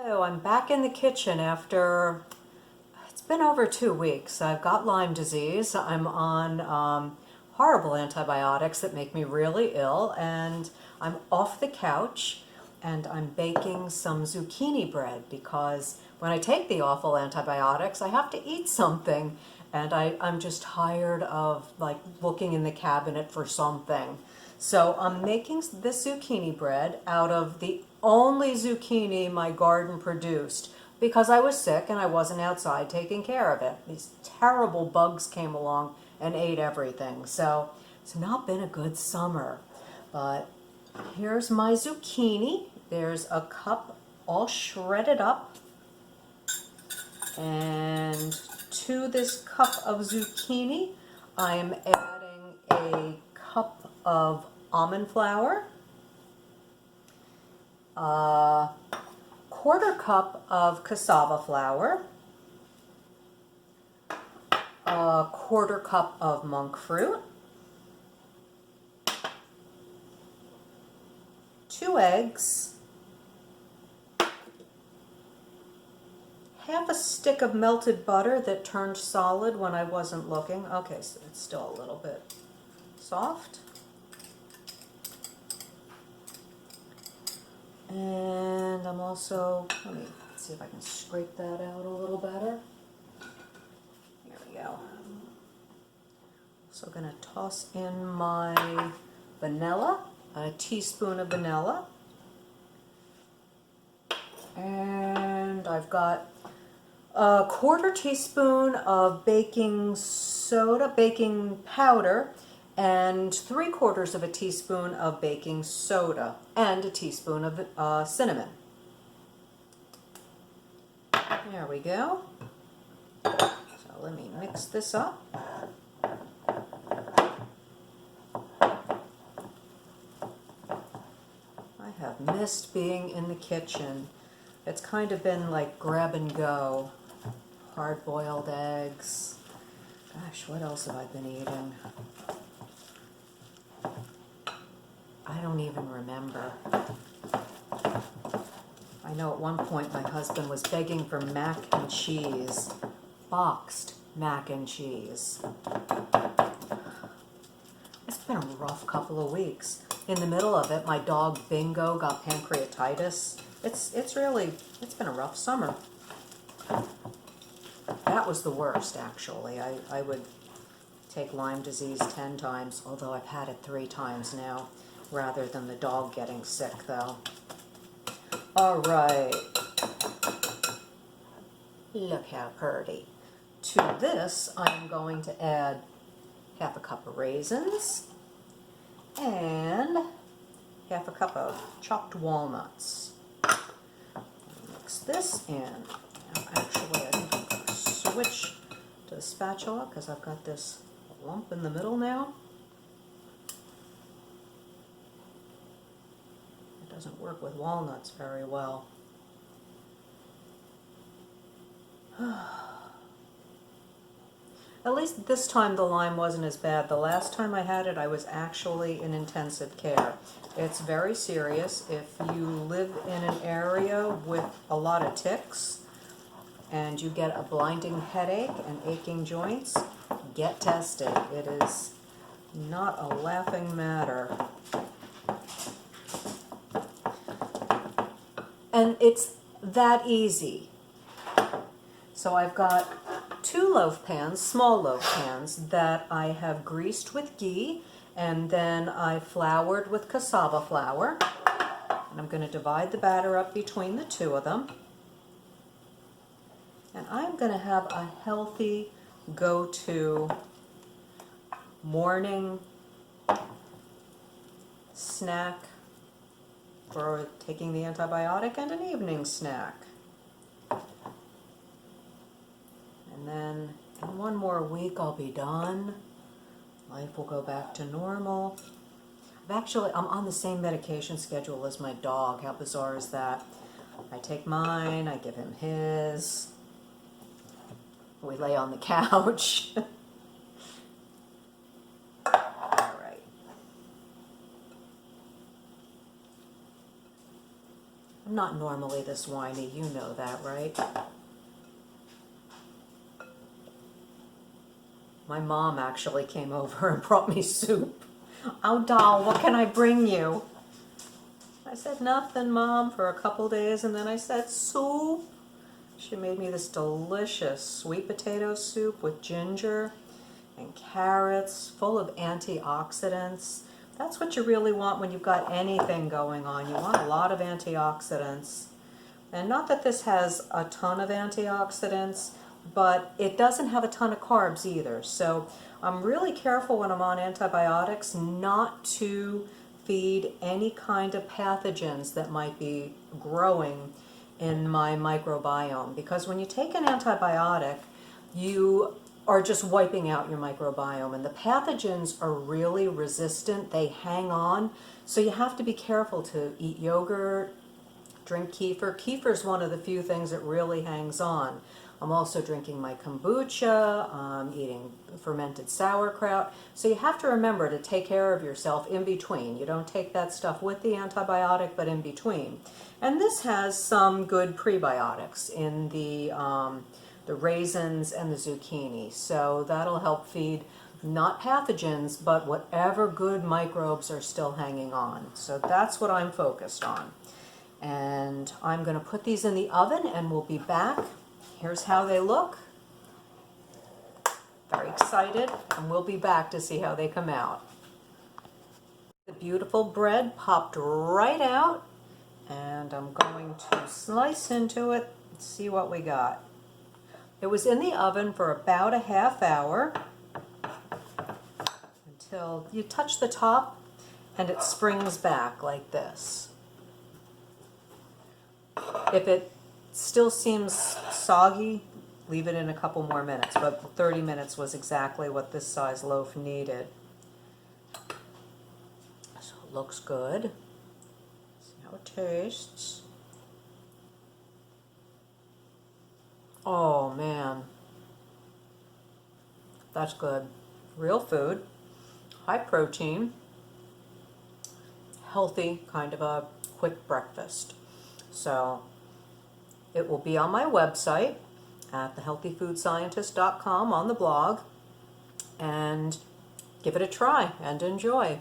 So I'm back in the kitchen after, it's been over 2 weeks. I've got Lyme disease. I'm on horrible antibiotics that make me really ill, and I'm off the couch and I'm baking some zucchini bread because when I take the awful antibiotics, I have to eat something, and I'm just tired of like looking in the cabinet for something. So I'm making this zucchini bread out of the only zucchini my garden produced because I was sick and I wasn't outside taking care of it. These terrible bugs came along and ate everything. So it's not been a good summer. But here's my zucchini. There's a cup all shredded up. And to this cup of zucchini, I am adding a cup of almond flour, a quarter cup of cassava flour, a quarter cup of monk fruit, 2 eggs, half a stick of melted butter that turned solid when I wasn't looking. Okay, so it's still a little bit soft. And I'm also, let me see if I can scrape that out a little better. Here we go. So I'm going to toss in my vanilla, a teaspoon of vanilla. And I've got a quarter teaspoon of baking soda, baking powder, and 3/4 of a teaspoon of baking soda, and a teaspoon of cinnamon. There we go. So let me mix this up. I have missed being in the kitchen. It's kind of been like grab and go. Hard-boiled eggs. Gosh, what else have I been eating? I don't even remember. I know at one point my husband was begging for mac and cheese. Boxed mac and cheese. It's been a rough couple of weeks. In the middle of it, my dog Bingo got pancreatitis. It's been a rough summer. That was the worst, actually. I would take Lyme disease 10 times, although I've had it 3 times now, rather than the dog getting sick, though. All right. Look how pretty. To this, I'm going to add half a cup of raisins and half a cup of chopped walnuts. Mix this in. Now, actually, I think I'm going to switch to the spatula because I've got this lump in the middle now. It doesn't work with walnuts very well. At least this time the Lyme wasn't as bad. The last time I had it, I was actually in intensive care. It's very serious. If you live in an area with a lot of ticks and you get a blinding headache and aching joints, get tested. It is not a laughing matter. And it's that easy. So I've got 2 loaf pans, small loaf pans, that I have greased with ghee, and then I floured with cassava flour. And I'm going to divide the batter up between the 2 of them. And I'm going to have a healthy go-to morning snack for taking the antibiotic and an evening snack. And then in 1 more week I'll be done. Life will go back to normal. I'm on the same medication schedule as my dog. How bizarre is that? I take mine, I give him his. We lay on the couch. All right. I'm not normally this whiny, you know that, right? My mom actually came over and brought me soup. Oh, doll, what can I bring you? I said, nothing, Mom, for a couple days, and then I said, soup. She made me this delicious sweet potato soup with ginger and carrots, full of antioxidants. That's what you really want when you've got anything going on. You want a lot of antioxidants. And not that this has a ton of antioxidants, but it doesn't have a ton of carbs either. So I'm really careful when I'm on antibiotics not to feed any kind of pathogens that might be growing in my microbiome. Because when you take an antibiotic, you are just wiping out your microbiome, and the pathogens are really resistant. They hang on. So you have to be careful to eat yogurt, drink kefir. Kefir is one of the few things that really hangs on. I'm also drinking my kombucha, I'm eating fermented sauerkraut. So you have to remember to take care of yourself in between. You don't take that stuff with the antibiotic, but in between. And this has some good prebiotics in the raisins and the zucchini. So that'll help feed not pathogens, but whatever good microbes are still hanging on. So that's what I'm focused on. And I'm going to put these in the oven and we'll be back. Here's how they look. Very excited, and we'll be back to see how they come out. The beautiful bread popped right out, and I'm going to slice into it and see what we got. It was in the oven for about a half hour until you touch the top and it springs back like this. If it still seems soggy, leave it in a couple more minutes, but 30 minutes was exactly what this size loaf needed. So it looks good. See how it tastes. Oh man, that's good. Real food, high protein, healthy, kind of a quick breakfast. So it will be on my website at thehealthyfoodscientist.com on the blog, and give it a try and enjoy.